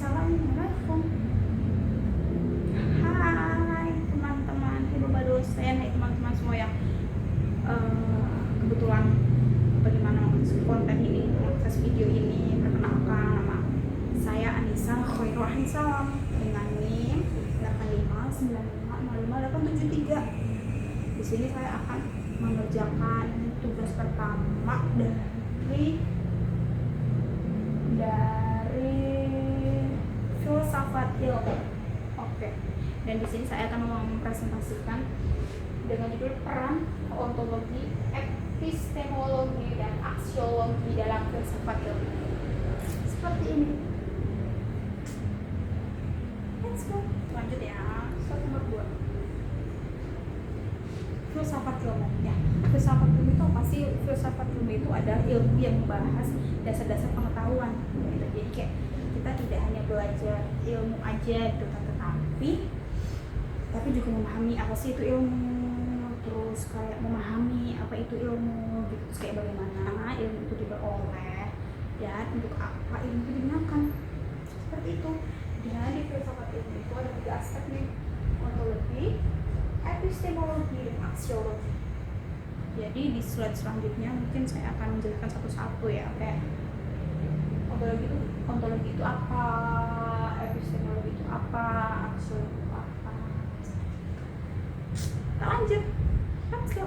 Assalamualaikum. Hai teman-teman, ibu dosen, hai teman-teman semua yang kebetulan bagaimana konten ini, mengakses video ini. Perkenalkan, nama saya Anissa Khairul Hisam dengan NIM 8595057873. Di sini saya akan mengerjakan tugas pertama dari filsafat ilmu. Oke. Dan di sini saya akan mempresentasikan dengan judul peran ontologi, epistemologi dan aksiologi dalam filsafat ilmu. Seperti ini. Let's go. Lanjut ya. Nomor 2. Filsafat ilmu. Ya, filsafat ilmu itu apa sih? Filsafat ilmu itu adalah ilmu yang membahas dasar-dasar pengetahuan. Jadi kayak kita tidak hanya belajar ilmu aja gitu, tapi juga memahami apa sih itu ilmu, terus kayak memahami apa itu ilmu gitu, terus kayak bagaimana ilmu itu diperoleh dan untuk apa ilmu itu digunakan, seperti itu. Dan di filsafat ilmu itu ada 3 aspek nih: ontologi, epistemologi, dan aksiologi. Jadi di slide selanjutnya mungkin saya akan menjelaskan satu-satu ya, kayak ontologi itu apa, epistemologi itu apa, aksiologi itu apa. Kita lanjut, let's go.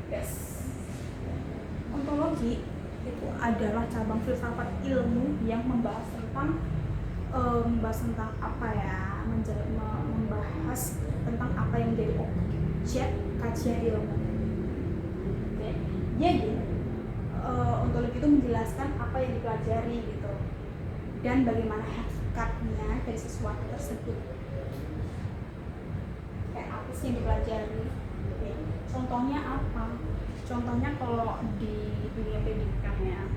Yes, ontologi itu adalah cabang filsafat ilmu yang membahas tentang apa ya, membahas tentang apa yang menjadi objek kajian ilmu. Oke. Jadi ontologi itu menjelaskan apa yang dipelajari gitu dan bagaimana hakikatnya dari sesuatu tersebut. Kayak apa sih yang dipelajari? Oke. Contohnya apa? Contohnya kalau di dunia pendidikan ya,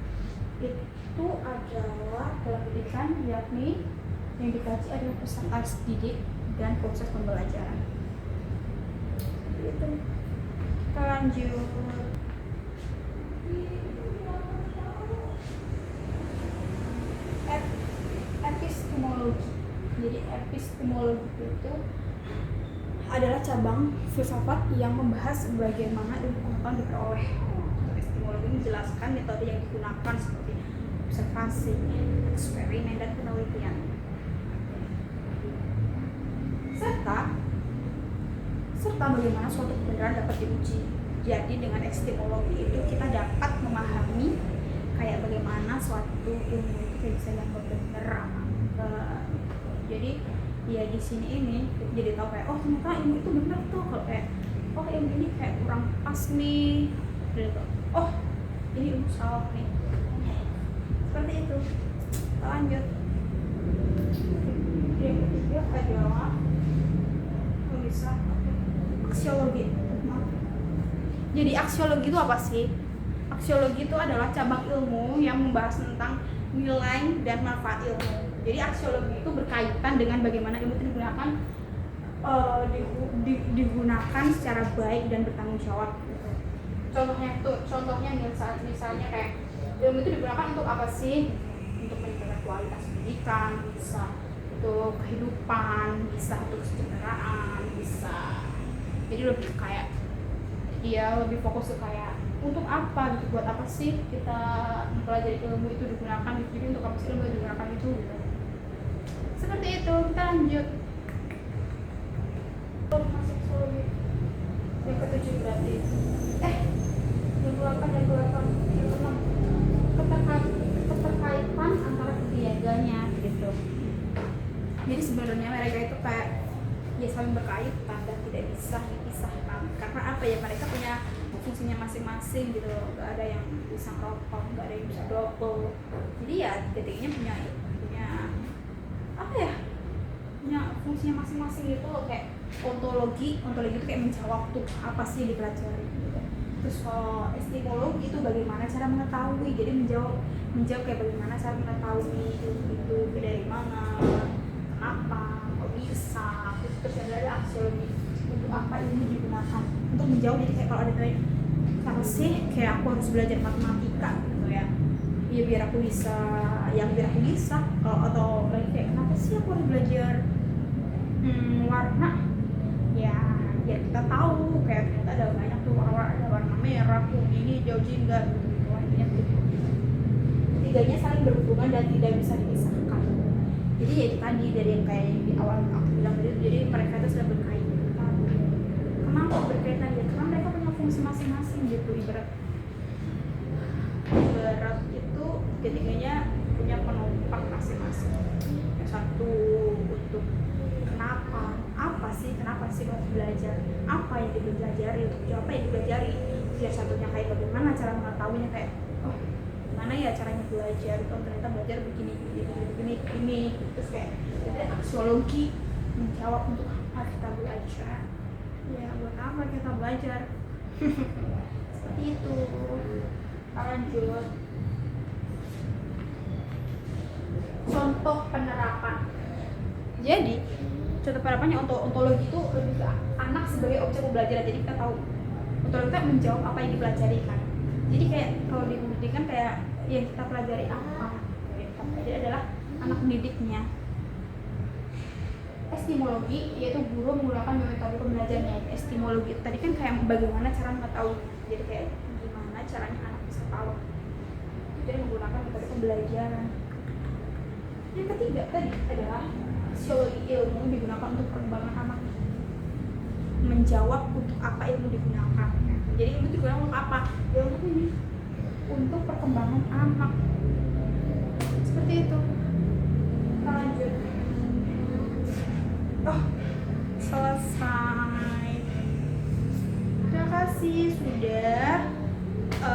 itu adalah dalam pendidikan, yakni yang dikaji adalah peserta didik dan proses pembelajaran. Gitu. Kita lanjut. Epistemologi. Jadi epistemologi itu adalah cabang filsafat yang membahas bagaimana ilmu pengetahuan diperoleh. Epistemologi menjelaskan metode yang digunakan seperti observasi, eksperimen, dan penelitian. Serta bagaimana suatu kebenaran dapat diuji. Jadi dengan epistemologi itu kita dapat memahami kayak bagaimana suatu ilmu itu kayak bisa yang benar. Jadi ya di sini ini jadi tahu kayak oh ternyata ilmu itu benar tuh, kalau kayak oh ilmu ini kayak kurang pas nih, gitu. Oh ini ilmu salah nih, seperti itu. Kita lanjut. Yang ketiga adalah bisa aksiologi. Jadi aksiologi itu apa sih? Aksiologi itu adalah cabang ilmu yang membahas tentang nilai dan manfaat ilmu. Jadi aksiologi itu berkaitan dengan bagaimana ilmu itu digunakan digunakan secara baik dan bertanggung jawab. Gitu. Contohnya misalnya kayak ilmu itu digunakan untuk apa sih? Untuk meningkatkan kualitas pendidikan, bisa untuk kehidupan, bisa untuk kesejahteraan, bisa. Jadi lebih kayak dia lebih fokus ke kayak untuk apa gitu, buat apa sih kita mempelajari ilmu itu digunakan, jadi untuk apa sih ilmu itu digunakan itu gitu. Seperti itu. Kita lanjut. Masuk psikologi yang ke-7 berarti yang ke-8 dan ke-8 yang ke-6 keterkaitan antara ketiganya gitu. Jadi sebenarnya mereka itu kayak ya saling berkaitan dan tidak bisa dipisahkan. Karena apa ya, mereka punya fungsinya masing-masing gitu. Gak ada yang bisa rokok, gak ada yang bisa double. Jadi ya tiga-tiganya punya apa ya, punya fungsinya masing-masing gitu loh. Kayak ontologi itu kayak menjawab tuh apa sih yang dipelajari gitu. Terus kalau epistemologi itu bagaimana cara mengetahui, jadi menjawab kayak bagaimana cara mengetahui itu dari mana, kenapa, kok bisa. Terus ada aksiologi, untuk apa ilmu digunakan, untuk menjawab. Jadi kayak kalau ada tanya kenapa sih kayak aku harus belajar matematika gitu ya, ya biar aku bisa atau lagi kayak kenapa sih aku harus belajar warna ya biar kita tahu kayak ternyata ada banyak tuh warna, ada warna merah, kuning, hijau, jingga gitu intinya gitu. Ketiganya saling berhubungan dan tidak bisa dipisahkan. Jadi ya itu tadi dari yang kayak di awal aku bilang tadi, jadi mereka itu sudah berkaitan. Kenapa berkaitan ya? Karena mereka punya fungsi masing-masing gitu. Ibarat itu ketiganya punya penumpang masing-masing. Yang satu untuk kenapa sih mau belajar, apa yang dipelajari, apa yang dipelajari. Yang satunya kayak bagaimana cara mengetahuinya, kayak oh gimana ya caranya belajar, kalau ternyata belajar begini, terus kayak aksiologi menjawab untuk apa kita belajar, ya buat apa kita belajar. Seperti itu. Lanjut, contoh penerapan. Jadi contoh penerapannya ontologi itu lebih ke anak sebagai objek pembelajaran. Jadi kita tahu ontologi itu menjawab apa yang dipelajari kan. Jadi kayak kalau di pendidikan kayak yang kita pelajari apa, jadi adalah anak pendidiknya. Epistemologi yaitu guru menggunakan metode pembelajarannya. Epistemologi itu tadi kan kayak bagaimana cara mengetahui, jadi kayak gimana caranya anak bisa tahu, jadi menggunakan metode pembelajaran. Yang ketiga tadi adalah sosiologi, ilmu digunakan untuk perkembangan anak. Menjawab untuk apa ilmu digunakan. Jadi ilmu digunakan untuk apa? Ilmu ini untuk perkembangan anak. Seperti itu. Kita lanjut. Oh, selesai. Terima kasih sudah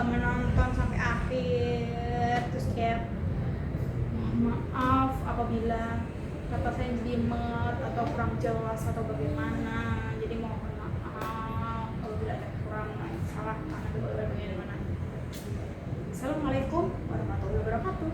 menonton sampai akhir. Terus kayak maaf apabila kata saya jelimet atau kurang jelas atau bagaimana. Jadi mohon maaf apabila ada kurang salah karena bagaimana. Assalamualaikum warahmatullahi wabarakatuh.